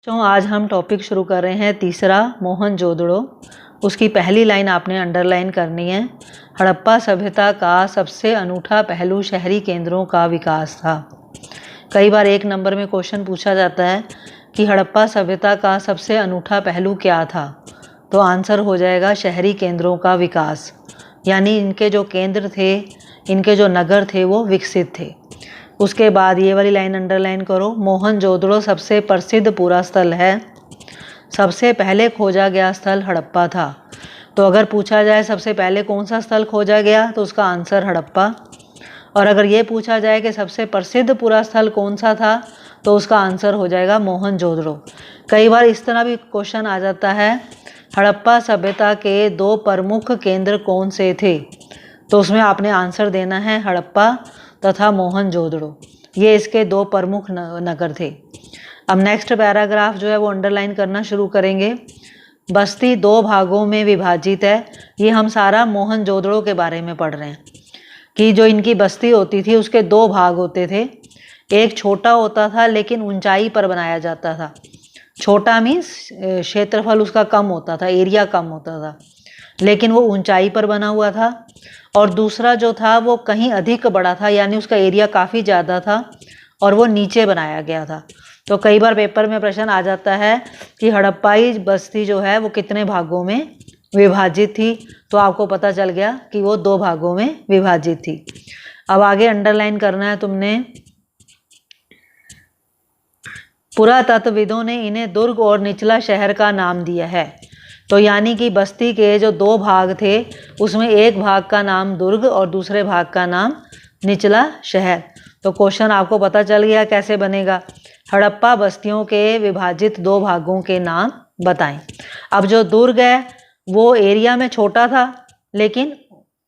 तो आज हम टॉपिक शुरू कर रहे हैं तीसरा, मोहनजोदड़ो। उसकी पहली लाइन आपने अंडरलाइन करनी है। हड़प्पा सभ्यता का सबसे अनूठा पहलू शहरी केंद्रों का विकास था। कई बार एक नंबर में क्वेश्चन पूछा जाता है कि हड़प्पा सभ्यता का सबसे अनूठा पहलू क्या था, तो आंसर हो जाएगा शहरी केंद्रों का विकास। यानी इनके जो केंद्र थे, इनके जो नगर थे वो विकसित थे। उसके बाद ये वाली लाइन अंडरलाइन करो, मोहनजोदड़ो सबसे प्रसिद्ध पूरा स्थल है। सबसे पहले खोजा गया स्थल हड़प्पा था। तो अगर पूछा जाए सबसे पहले कौन सा स्थल खोजा गया, तो उसका आंसर हड़प्पा। और अगर ये पूछा जाए कि सबसे प्रसिद्ध पूरा स्थल कौन सा था, तो उसका आंसर हो जाएगा मोहनजोदड़ो। कई बार इस तरह भी क्वेश्चन आ जाता है, हड़प्पा सभ्यता के 2 प्रमुख केंद्र कौन से थे, तो उसमें आपने आंसर देना है हड़प्पा तथा मोहनजोदड़ो। ये इसके 2 प्रमुख नगर थे। अब नेक्स्ट पैराग्राफ जो है वो अंडरलाइन करना शुरू करेंगे। बस्ती 2 भागों में विभाजित है। ये हम सारा मोहनजोदड़ो के बारे में पढ़ रहे हैं कि जो इनकी बस्ती होती थी उसके 2 भाग होते थे। एक छोटा होता था लेकिन ऊंचाई पर बनाया जाता था। छोटा मीन्स क्षेत्रफल उसका कम होता था, एरिया कम होता था, लेकिन वो ऊंचाई पर बना हुआ था। और दूसरा जो था वो कहीं अधिक बड़ा था, यानी उसका एरिया काफ़ी ज़्यादा था और वो नीचे बनाया गया था। तो कई बार पेपर में प्रश्न आ जाता है कि हड़प्पाई बस्ती जो है वो कितने भागों में विभाजित थी, तो आपको पता चल गया कि वो 2 भागों में विभाजित थी। अब आगे अंडरलाइन करना है तुमने, पुरातत्वविदों ने इन्हें दुर्ग और निचला शहर का नाम दिया है। तो यानी कि बस्ती के जो 2 भाग थे उसमें एक भाग का नाम दुर्ग और दूसरे भाग का नाम निचला शहर। तो क्वेश्चन आपको पता चल गया कैसे बनेगा। हड़प्पा बस्तियों के विभाजित 2 भागों के नाम बताएं। अब जो दुर्ग है वो एरिया में छोटा था लेकिन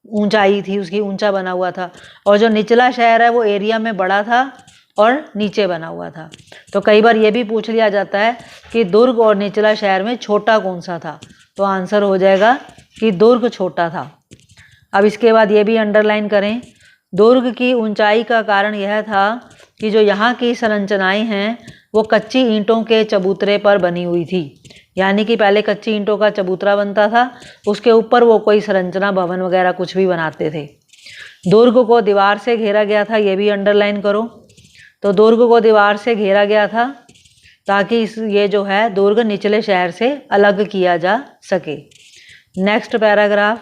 ऊंचाई थी उसकी, ऊंचा बना हुआ था। और जो निचला शहर है वो एरिया में बड़ा था और नीचे बना हुआ था। तो कई बार ये भी पूछ लिया जाता है कि दुर्ग और निचला शहर में छोटा कौन सा था, तो आंसर हो जाएगा कि दुर्ग छोटा था। अब इसके बाद ये भी अंडरलाइन करें, दुर्ग की ऊंचाई का कारण यह था कि जो यहाँ की संरचनाएं हैं वो कच्ची ईंटों के चबूतरे पर बनी हुई थी। यानी कि पहले कच्ची ईंटों का चबूतरा बनता था, उसके ऊपर वो कोई संरचना भवन वगैरह कुछ भी बनाते थे। दुर्ग को दीवार से घेरा गया था, ये भी अंडरलाइन करो। तो दुर्ग को दीवार से घेरा गया था ताकि ये जो है दुर्ग निचले शहर से अलग किया जा सके। नेक्स्ट पैराग्राफ,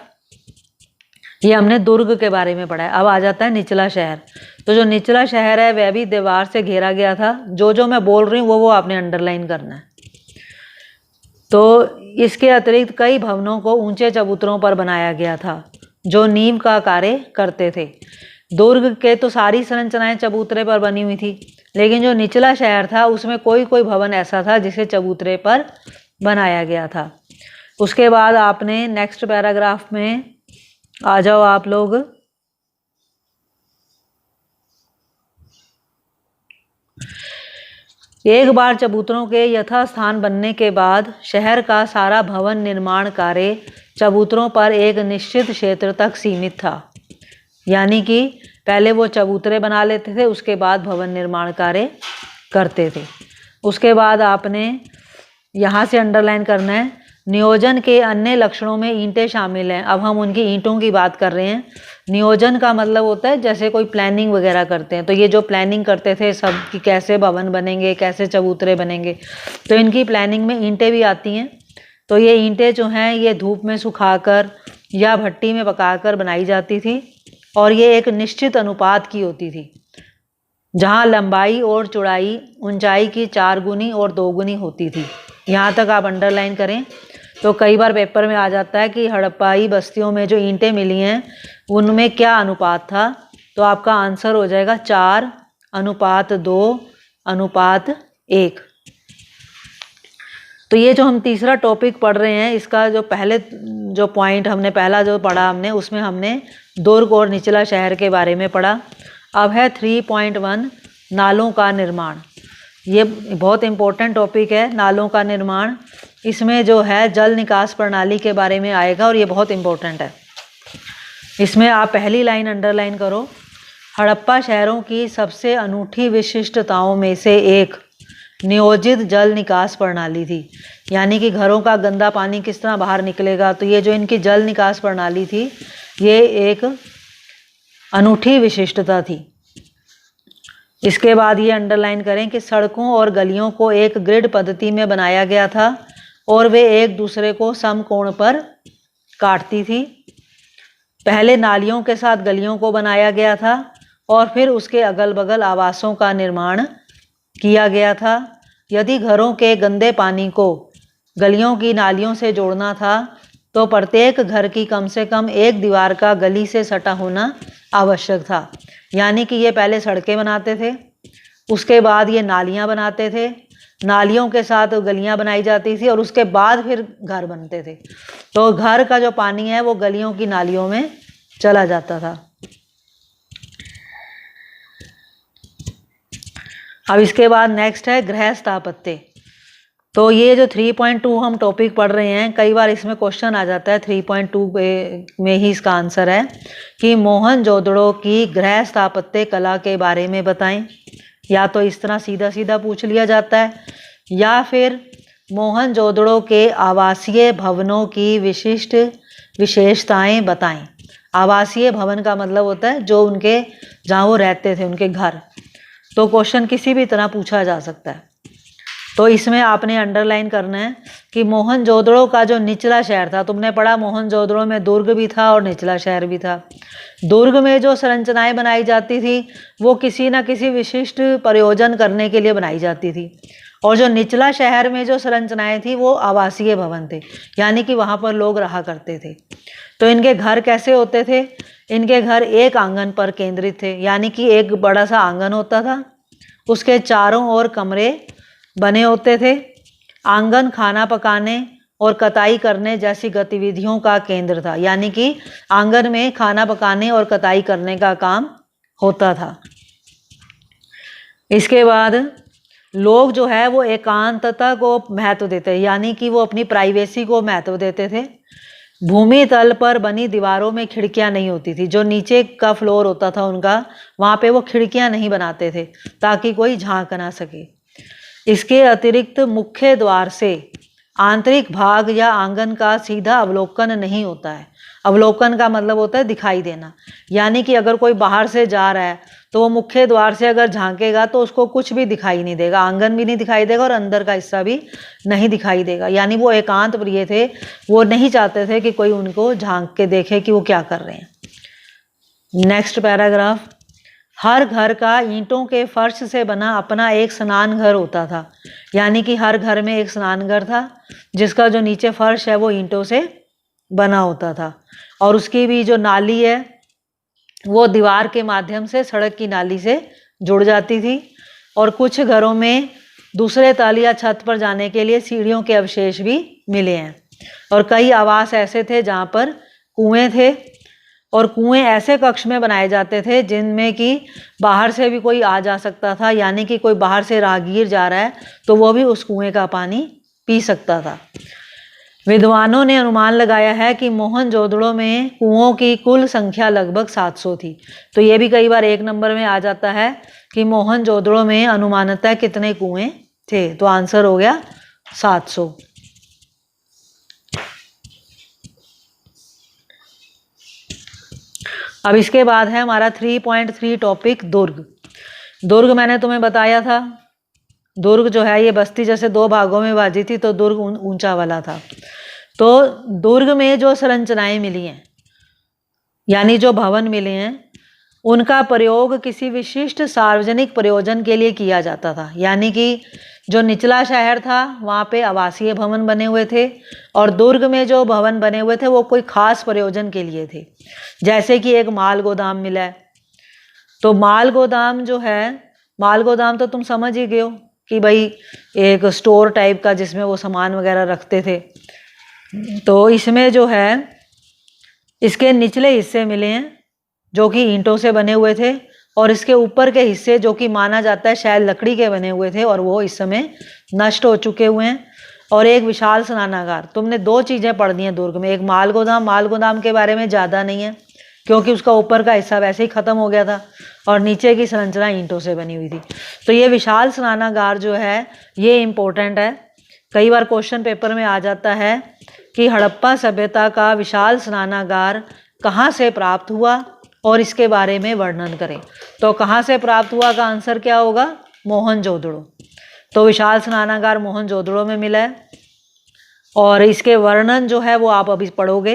ये हमने दुर्ग के बारे में पढ़ा है। अब आ जाता है निचला शहर। तो जो निचला शहर है वह भी दीवार से घेरा गया था। जो मैं बोल रही हूँ वो आपने अंडरलाइन करना है। तो इसके अतिरिक्त कई भवनों को ऊंचे चबूतरों पर बनाया गया था जो नींव का कार्य करते थे। दुर्ग के तो सारी संरचनाएं चबूतरे पर बनी हुई थी, लेकिन जो निचला शहर था उसमें कोई भवन ऐसा था जिसे चबूतरे पर बनाया गया था। उसके बाद आपने नेक्स्ट पैराग्राफ में आ जाओ आप लोग। एक बार चबूतरों के यथास्थान बनने के बाद शहर का सारा भवन निर्माण कार्य चबूतरों पर एक निश्चित क्षेत्र तक सीमित था। यानी कि पहले वो चबूतरे बना लेते थे, उसके बाद भवन निर्माण कार्य करते थे। उसके बाद आपने यहाँ से अंडरलाइन करना है, नियोजन के अन्य लक्षणों में ईंटें शामिल हैं। अब हम उनकी ईंटों की बात कर रहे हैं। नियोजन का मतलब होता है जैसे कोई प्लानिंग वगैरह करते हैं, तो ये जो प्लानिंग करते थे सब कि कैसे भवन बनेंगे, कैसे चबूतरे बनेंगे, तो इनकी प्लानिंग में ईंटें भी आती हैं। तो ये ईंटें जो हैं ये धूप में सुखाकर या भट्टी में पकाकर बनाई जाती थी और ये एक निश्चित अनुपात की होती थी, जहाँ लंबाई और चौड़ाई ऊंचाई की 4 गुनी और 2 गुनी होती थी। यहाँ तक आप अंडरलाइन करें। तो कई बार पेपर में आ जाता है कि हड़प्पाई बस्तियों में जो ईंटें मिली हैं उनमें क्या अनुपात था, तो आपका आंसर हो जाएगा 4:2:1। तो ये जो हम तीसरा टॉपिक पढ़ रहे हैं, इसका जो पहले जो पॉइंट हमने पहला जो पढ़ा हमने, उसमें हमने दुर्ग और निचला शहर के बारे में पढ़ा। अब है 3.1 नालों का निर्माण। ये बहुत इम्पोर्टेंट टॉपिक है, नालों का निर्माण। इसमें जो है जल निकास प्रणाली के बारे में आएगा और ये बहुत इम्पोर्टेंट है। इसमें आप पहली लाइन अंडरलाइन करो, हड़प्पा शहरों की सबसे अनूठी विशिष्टताओं में से एक नियोजित जल निकास प्रणाली थी। यानी कि घरों का गंदा पानी किस तरह बाहर निकलेगा, तो ये जो इनकी जल निकास प्रणाली थी ये एक अनूठी विशिष्टता थी। इसके बाद ये अंडरलाइन करें कि सड़कों और गलियों को एक ग्रिड पद्धति में बनाया गया था और वे एक दूसरे को समकोण पर काटती थी। पहले नालियों के साथ गलियों को बनाया गया था और फिर उसके अगल बगल आवासों का निर्माण किया गया था। यदि घरों के गंदे पानी को गलियों की नालियों से जोड़ना था तो प्रत्येक घर की कम से कम एक दीवार का गली से सटा होना आवश्यक था। यानी कि ये पहले सड़कें बनाते थे, उसके बाद ये नालियाँ बनाते थे, नालियों के साथ गलियाँ बनाई जाती थी और उसके बाद फिर घर बनते थे। तो घर का जो पानी है वो गलियों की नालियों में चला जाता था। अब इसके बाद नेक्स्ट है गृह स्थापत्य। तो ये जो 3.2 हम टॉपिक पढ़ रहे हैं, कई बार इसमें क्वेश्चन आ जाता है 3.2 में ही इसका आंसर है कि मोहनजोदड़ो की गृह स्थापत्य कला के बारे में बताएं। या तो इस तरह सीधा सीधा पूछ लिया जाता है या फिर मोहनजोदड़ो के आवासीय भवनों की विशिष्ट विशेषताएं बताएं। आवासीय भवन का मतलब होता है जो उनके जहाँ वो रहते थे उनके घर। तो क्वेश्चन किसी भी तरह पूछा जा सकता है। तो इसमें आपने अंडरलाइन करना है कि मोहनजोदड़ो का जो निचला शहर था, तुमने पढ़ा मोहनजोदड़ो में दुर्ग भी था और निचला शहर भी था। दुर्ग में जो संरचनाएं बनाई जाती थी वो किसी न किसी विशिष्ट प्रयोजन करने के लिए बनाई जाती थी, और जो निचला शहर में जो संरचनाएं थी वो आवासीय भवन थे, यानी कि वहाँ पर लोग रहा करते थे। तो इनके घर कैसे होते थे? इनके घर एक आंगन पर केंद्रित थे, यानी कि एक बड़ा सा आंगन होता था, उसके चारों ओर कमरे बने होते थे। आंगन खाना पकाने और कताई करने जैसी गतिविधियों का केंद्र था, यानी कि आंगन में खाना पकाने और कताई करने का काम होता था। इसके बाद लोग जो है वो एकांतता को महत्व देते हैं, यानी कि वो अपनी प्राइवेसी को महत्व देते थे। भूमि तल पर बनी दीवारों में खिड़कियां नहीं होती थी, जो नीचे का फ्लोर होता था उनका, वहाँ पे वो खिड़कियां नहीं बनाते थे ताकि कोई झांक ना सके। इसके अतिरिक्त मुख्य द्वार से आंतरिक भाग या आंगन का सीधा अवलोकन नहीं होता है। अवलोकन का मतलब होता है दिखाई देना, यानी कि अगर कोई बाहर से जा रहा है तो वो मुख्य द्वार से अगर झांकेगा तो उसको कुछ भी दिखाई नहीं देगा, आंगन भी नहीं दिखाई देगा और अंदर का हिस्सा भी नहीं दिखाई देगा। यानी वो एकांत प्रिय थे, वो नहीं चाहते थे कि कोई उनको झांक के देखे कि वो क्या कर रहे हैं। Next paragraph. हर घर का ईंटों के फर्श से बना अपना एक स्नान घर होता था, यानी कि हर घर में एक स्नान घर था जिसका जो नीचे फर्श है वो ईंटों से बना होता था, और उसकी भी जो नाली है वो दीवार के माध्यम से सड़क की नाली से जुड़ जाती थी। और कुछ घरों में दूसरे तल या छत पर जाने के लिए सीढ़ियों के अवशेष भी मिले हैं। और कई आवास ऐसे थे जहाँ पर कुएं थे, और कुएं ऐसे कक्ष में बनाए जाते थे जिनमें कि बाहर से भी कोई आ जा सकता था, यानी कि कोई बाहर से राहगीर जा रहा है तो वो भी उस कुएं का पानी पी सकता था। विद्वानों ने अनुमान लगाया है कि मोहनजोदड़ो में कुओं की कुल संख्या लगभग 700 थी। तो ये भी कई बार एक नंबर में आ जाता है कि मोहनजोदड़ो में अनुमानतः कितने कुएं थे, तो आंसर हो गया 700। अब इसके बाद है हमारा 3.3 टॉपिक दुर्ग। दुर्ग मैंने तुम्हें बताया था, दुर्ग जो है ये बस्ती जैसे दो भागों में बाजी थी, तो दुर्ग ऊंचा वाला था। तो दुर्ग में जो संरचनाएं मिली हैं, यानी जो भवन मिले हैं, उनका प्रयोग किसी विशिष्ट सार्वजनिक प्रयोजन के लिए किया जाता था। यानी कि जो निचला शहर था वहाँ पे आवासीय भवन बने हुए थे, और दुर्ग में जो भवन बने हुए थे वो कोई खास प्रयोजन के लिए थे। जैसे कि एक माल गोदाम मिला है, तो माल गोदाम जो है, माल गोदाम तो तुम समझ ही गए हो कि भाई एक स्टोर टाइप का जिसमें वो सामान वगैरह रखते थे। तो इसमें जो है इसके निचले हिस्से मिले हैं जो कि ईंटों से बने हुए थे, और इसके ऊपर के हिस्से जो कि माना जाता है शायद लकड़ी के बने हुए थे, और वो इस समय नष्ट हो चुके हुए हैं। और एक विशाल स्नानागार। तुमने दो चीज़ें पढ़ दी हैं दुर्ग में, एक माल गोदाम के बारे में ज़्यादा नहीं है, क्योंकि उसका ऊपर का हिस्सा वैसे ही ख़त्म हो गया था और नीचे की संरचना ईंटों से बनी हुई थी। तो ये विशाल स्नानागार जो है ये इम्पोर्टेंट है। कई बार क्वेश्चन पेपर में आ जाता है कि हड़प्पा सभ्यता का विशाल स्नानागार कहाँ से प्राप्त हुआ और इसके बारे में वर्णन करें। तो कहाँ से प्राप्त हुआ का आंसर क्या होगा? मोहनजोदड़ो। तो विशाल स्नानागार मोहनजोदड़ो में मिला है और इसके वर्णन जो है वो आप अभी पढ़ोगे।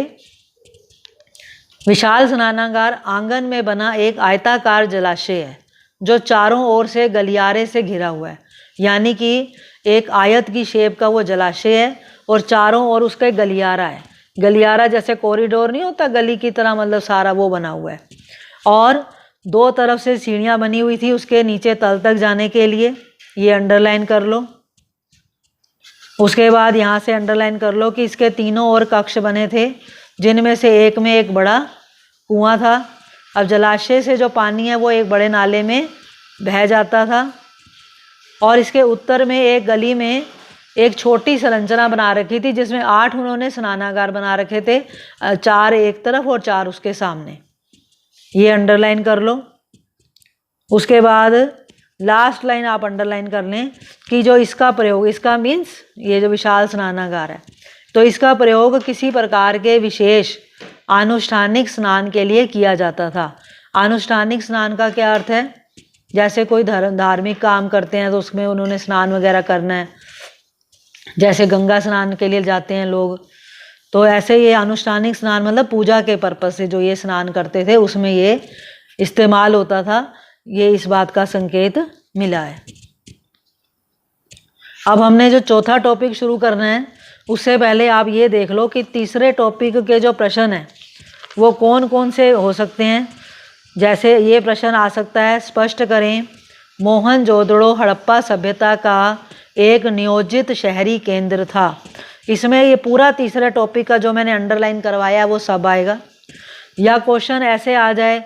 विशाल स्नानागार आंगन में बना एक आयताकार जलाशय है जो चारों ओर से गलियारे से घिरा हुआ है, यानी कि एक आयत की शेप का वो जलाशय है और चारों ओर उसका गलियारा है। गलियारा जैसे कॉरिडोर नहीं होता गली की तरह, मतलब सारा वो बना हुआ है। और दो तरफ से सीढ़ियाँ बनी हुई थी उसके नीचे तल तक जाने के लिए, ये अंडरलाइन कर लो। उसके बाद यहाँ से अंडरलाइन कर लो कि इसके तीनों ओर कक्ष बने थे जिनमें से एक में एक बड़ा कुआं था। अब जलाशय से जो पानी है वो एक बड़े नाले में बह जाता था और इसके उत्तर में एक गली में एक छोटी संरचना बना रखी थी जिसमें 8 उन्होंने स्नानागार बना रखे थे, 4 एक तरफ और 4 उसके सामने, ये अंडरलाइन कर लो। उसके बाद लास्ट लाइन आप अंडरलाइन कर लें कि जो इसका प्रयोग, इसका मीन्स ये जो विशाल स्नानागार है, तो इसका प्रयोग किसी प्रकार के विशेष आनुष्ठानिक स्नान के लिए किया जाता था। आनुष्ठानिक स्नान का क्या अर्थ है? जैसे कोई धार्मिक काम करते हैं तो उसमें उन्होंने स्नान वगैरह करना है, जैसे गंगा स्नान के लिए जाते हैं लोग, तो ऐसे ये अनुष्ठानिक स्नान मतलब पूजा के पर्पज से जो ये स्नान करते थे उसमें ये इस्तेमाल होता था। ये इस बात का संकेत मिला है। अब हमने जो चौथा टॉपिक शुरू करना है उससे पहले आप ये देख लो कि तीसरे टॉपिक के जो प्रश्न हैं वो कौन कौन से हो सकते हैं। जैसे ये प्रश्न आ सकता है, स्पष्ट करें मोहनजोदड़ो हड़प्पा सभ्यता का एक नियोजित शहरी केंद्र था। इसमें ये पूरा तीसरा टॉपिक का जो मैंने अंडरलाइन करवाया वो सब आएगा। या क्वेश्चन ऐसे आ जाए,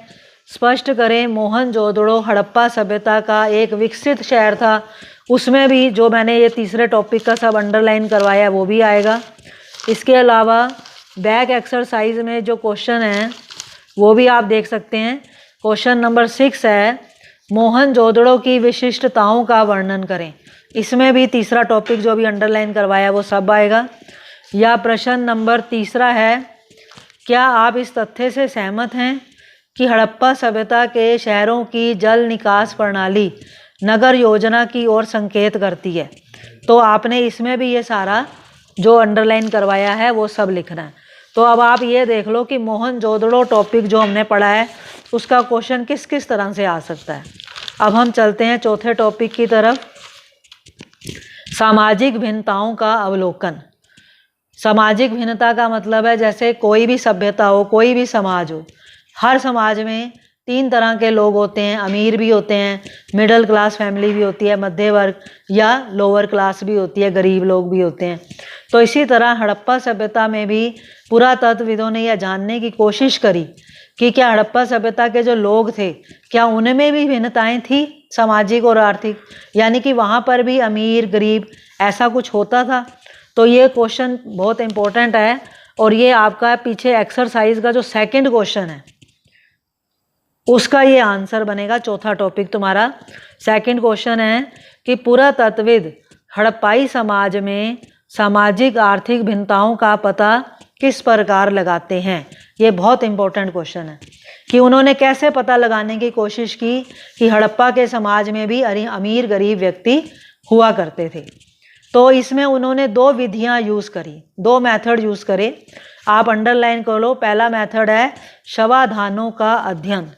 स्पष्ट करें मोहनजोदड़ो हड़प्पा सभ्यता का एक विकसित शहर था, उसमें भी जो मैंने ये तीसरे टॉपिक का सब अंडरलाइन करवाया वो भी आएगा। इसके अलावा बैक एक्सरसाइज में जो क्वेश्चन हैं वो भी आप देख सकते हैं। क्वेश्चन नंबर 6 है, मोहनजोदड़ो की विशिष्टताओं का वर्णन करें। इसमें भी तीसरा टॉपिक जो भी अंडरलाइन करवाया वो सब आएगा। या प्रश्न नंबर 3 है, क्या आप इस तथ्य से सहमत हैं कि हड़प्पा सभ्यता के शहरों की जल निकास प्रणाली नगर योजना की ओर संकेत करती है? तो आपने इसमें भी ये सारा जो अंडरलाइन करवाया है वो सब लिखना है। तो अब आप ये देख लो कि मोहनजोदड़ो टॉपिक जो हमने पढ़ा है उसका क्वेश्चन किस किस तरह से आ सकता है। अब हम चलते हैं चौथे टॉपिक की तरफ, सामाजिक भिन्नताओं का अवलोकन। सामाजिक भिन्नता का मतलब है जैसे कोई भी सभ्यता हो, कोई भी समाज हो, हर समाज में 3 तरह के लोग होते हैं। अमीर भी होते हैं, मिडिल क्लास फैमिली भी होती है, मध्य वर्ग या लोअर क्लास भी होती है, गरीब लोग भी होते हैं। तो इसी तरह हड़प्पा सभ्यता में भी पुरातत्वविदों ने यह जानने की कोशिश करी कि क्या हड़प्पा सभ्यता के जो लोग थे क्या उनमें भी भिन्नताएं थी सामाजिक और आर्थिक, यानी कि वहाँ पर भी अमीर गरीब ऐसा कुछ होता था। तो ये क्वेश्चन बहुत इम्पोर्टेंट है और ये आपका पीछे एक्सरसाइज का जो सेकंड क्वेश्चन है उसका ये आंसर बनेगा। चौथा टॉपिक तुम्हारा सेकंड क्वेश्चन है कि पुरातत्वविद हड़प्पाई समाज में सामाजिक आर्थिक भिन्नताओं का पता किस प्रकार लगाते हैं। ये बहुत इंपॉर्टेंट क्वेश्चन है कि उन्होंने कैसे पता लगाने की कोशिश की कि हड़प्पा के समाज में भी अमीर गरीब व्यक्ति हुआ करते थे। तो इसमें उन्होंने 2 विधियां यूज़ करी, 2 मेथड यूज़ करे। आप अंडरलाइन कर लो। पहला मेथड है शवाधानों का अध्ययन।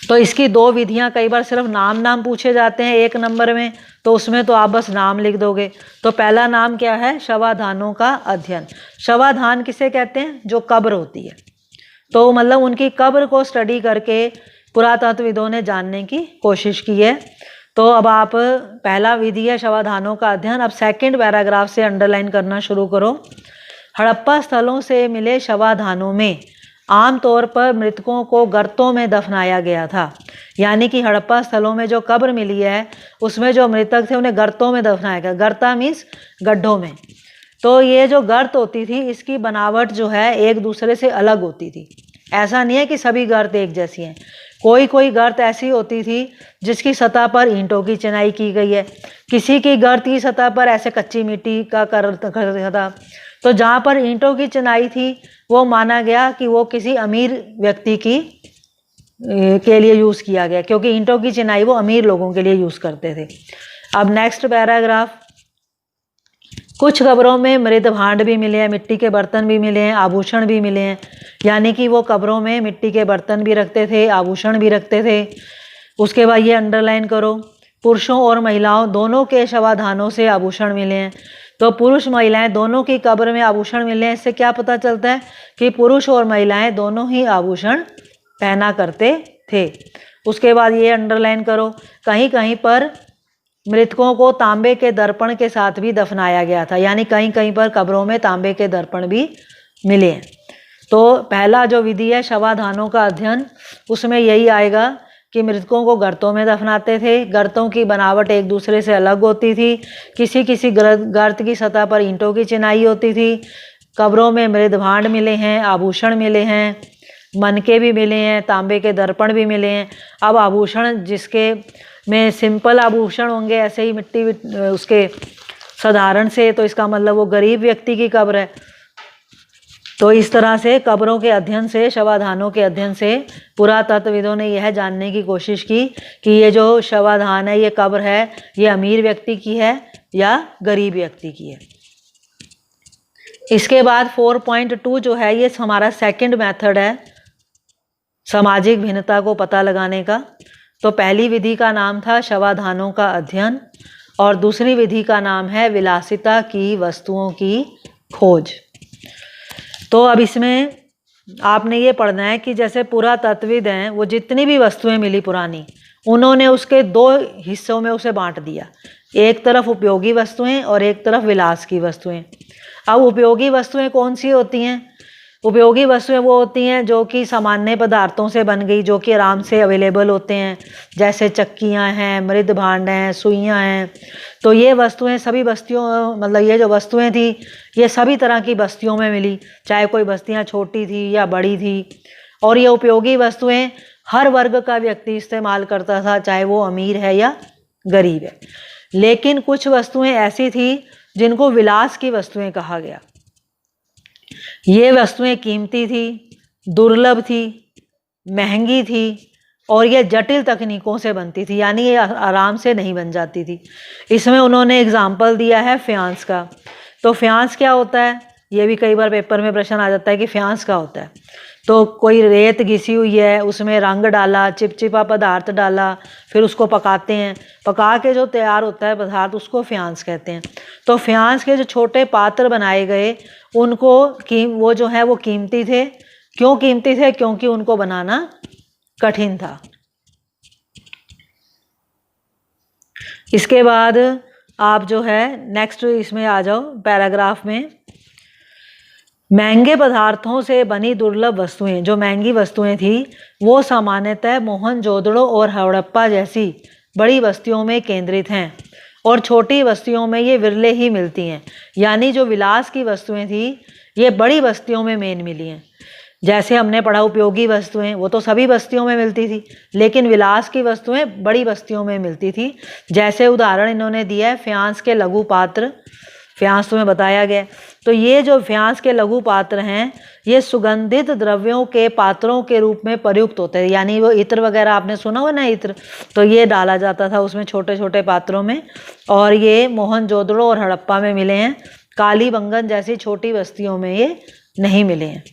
तो इसकी 2 विधियां, कई बार सिर्फ नाम पूछे जाते हैं 1 नंबर में, तो उसमें तो आप बस नाम लिख दोगे। तो पहला नाम क्या है? शवाधानों का अध्ययन। शवाधान किसे कहते हैं? जो कब्र होती है। तो मतलब उनकी कब्र को स्टडी करके पुरातत्वविदों ने जानने की कोशिश की है। तो अब आप पहला विधि है शवाधानों का अध्ययन। अब सेकंड पैराग्राफ से अंडरलाइन करना शुरू करो। हड़प्पा स्थलों से मिले शवाधानों में आमतौर पर मृतकों को गर्तों में दफनाया गया था, यानी कि हड़प्पा स्थलों में जो कब्र मिली है उसमें जो मृतक थे उन्हें गर्तों में दफनाया गया। गर्ता मीन्स गड्ढों में। तो ये जो गर्त होती थी इसकी बनावट जो है एक दूसरे से अलग होती थी, ऐसा नहीं है कि सभी गर्त एक जैसी हैं, कोई कोई गर्त ऐसी होती थी जिसकी सतह पर ईंटों की चिनाई की गई है, किसी की गर्त की सतह पर ऐसे कच्ची मिट्टी का कर था। तो जहाँ पर ईंटों की चिनाई थी वो माना गया कि वो किसी अमीर व्यक्ति की के लिए यूज़ किया गया, क्योंकि ईंटों की चिनाई वो अमीर लोगों के लिए यूज़ करते थे। अब नेक्स्ट पैराग्राफ, कुछ कब्रों में मृद भांड भी मिले हैं, मिट्टी के बर्तन भी मिले हैं, आभूषण भी मिले हैं, यानी कि वो कब्रों में मिट्टी के बर्तन भी रखते थे, आभूषण भी रखते थे। उसके बाद ये अंडरलाइन करो, पुरुषों और महिलाओं दोनों के शवाधानों से आभूषण मिले हैं। तो पुरुष महिलाएं दोनों की कब्र में आभूषण मिले हैं। इससे क्या पता चलता है कि पुरुष और महिलाएं दोनों ही आभूषण पहना करते थे। उसके बाद ये अंडरलाइन करो, कहीं कहीं पर मृतकों को तांबे के दर्पण के साथ भी दफनाया गया था, यानी कहीं कहीं पर कब्रों में तांबे के दर्पण भी मिले हैं। तो पहला जो विधि है शवाधानों का अध्ययन, उसमें यही आएगा कि मृतकों को गर्तों में दफनाते थे। गर्तों की बनावट एक दूसरे से अलग होती थी, किसी किसी गर्त की सतह पर ईंटों की चिनाई होती थी। कब्रों में मृद भांड मिले हैं, आभूषण मिले हैं, मनके भी मिले हैं, तांबे के दर्पण भी मिले हैं। अब आभूषण जिसके में सिंपल आभूषण होंगे, ऐसे ही मिट्टी उसके साधारण से, तो इसका मतलब वो गरीब व्यक्ति की कब्र है। तो इस तरह से कब्रों के अध्ययन से, शवाधानों के अध्ययन से पुरातत्वविदों ने यह जानने की कोशिश की कि ये जो शवाधान है, ये कब्र है, ये अमीर व्यक्ति की है या गरीब व्यक्ति की है। इसके बाद 4.2 जो है ये हमारा सेकंड मेथड है सामाजिक भिन्नता को पता लगाने का। तो पहली विधि का नाम था शवाधानों का अध्ययन और दूसरी विधि का नाम है विलासिता की वस्तुओं की खोज। तो अब इसमें आपने ये पढ़ना है कि जैसे पुरातत्वविद हैं, वो जितनी भी वस्तुएं मिली पुरानी, उन्होंने उसके दो हिस्सों में उसे बांट दिया, एक तरफ उपयोगी वस्तुएं और एक तरफ विलास की वस्तुएं। अब उपयोगी वस्तुएं कौन सी होती हैं? उपयोगी वस्तुएं वो होती हैं जो कि सामान्य पदार्थों से बन गई, जो कि आराम से अवेलेबल होते हैं, जैसे चक्कियां हैं, मृद भांड हैं, सुइयां हैं। तो ये वस्तुएं सभी बस्तियों, मतलब ये जो वस्तुएं थी ये सभी तरह की बस्तियों में मिली, चाहे कोई बस्तियां छोटी थी या बड़ी थी। और ये उपयोगी वस्तुएं हर वर्ग का व्यक्ति इस्तेमाल करता था, चाहे वो अमीर है या गरीब है। लेकिन कुछ वस्तुएं ऐसी थी जिनको विलास की वस्तुएं कहा गया। ये वस्तुएं कीमती थी, दुर्लभ थी, महंगी थी और ये जटिल तकनीकों से बनती थी, यानी ये आराम से नहीं बन जाती थी। इसमें उन्होंने एग्जाम्पल दिया है फ्यांस का। तो फ्यांस क्या होता है, ये भी कई बार पेपर में प्रश्न आ जाता है कि फ्यांस क्या होता है। तो कोई रेत घिसी हुई है, उसमें रंग डाला, चिपचिपा पदार्थ डाला, फिर उसको पकाते हैं, पका के जो तैयार होता है पदार्थ उसको फ्यांस कहते हैं। तो फ्यांस के जो छोटे पात्र बनाए गए उनको वो जो है वो कीमती थे। क्यों कीमती थे? क्योंकि उनको बनाना कठिन था। इसके बाद आप जो है नेक्स्ट इसमें आ जाओ पैराग्राफ में, महंगे पदार्थों से बनी दुर्लभ वस्तुएं, जो महंगी वस्तुएं थी वो सामान्यतः मोहनजोदड़ो और हड़प्पा जैसी बड़ी बस्तियों में केंद्रित हैं और छोटी बस्तियों में ये विरले ही मिलती हैं। यानी जो विलास की वस्तुएं थी ये बड़ी बस्तियों में मेन मिली हैं। जैसे हमने पढ़ा उपयोगी वस्तुएं वो तो सभी बस्तियों में मिलती थी, लेकिन विलास की वस्तुएं बड़ी बस्तियों में मिलती थी। जैसे उदाहरण इन्होंने दिया है फ्यांस के लघु पात्र, फ्यांस तुम्हें बताया गया। तो ये जो फ्यांस के लघु पात्र हैं ये सुगंधित द्रव्यों के पात्रों के रूप में प्रयुक्त होते हैं। यानी वो इत्र वगैरह आपने सुना हो ना, इत्र, तो ये डाला जाता था उसमें छोटे छोटे पात्रों में। और ये मोहनजोदड़ो और हड़प्पा में मिले हैं, कालीबंगन जैसी छोटी बस्तियों में ये नहीं मिले हैं।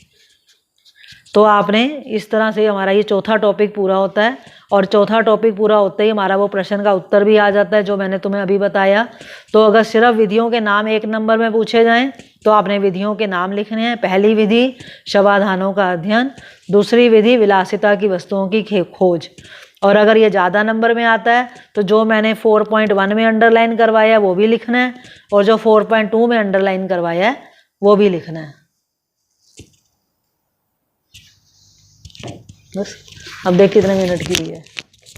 तो आपने इस तरह से हमारा ये चौथा टॉपिक पूरा होता है और चौथा टॉपिक पूरा होते ही हमारा वो प्रश्न का उत्तर भी आ जाता है जो मैंने तुम्हें अभी बताया। तो अगर सिर्फ विधियों के नाम एक नंबर में पूछे जाएं तो आपने विधियों के नाम लिखने हैं। पहली विधि शवाधानों का अध्ययन, दूसरी विधि विलासिता की वस्तुओं की खोज। और अगर ये ज़्यादा नंबर में आता है तो जो मैंने 4.1 में अंडरलाइन करवाया है वो भी लिखना है और जो 4.2 में अंडरलाइन करवाया है वो भी लिखना है। बस अब देख कितने मिनट की है।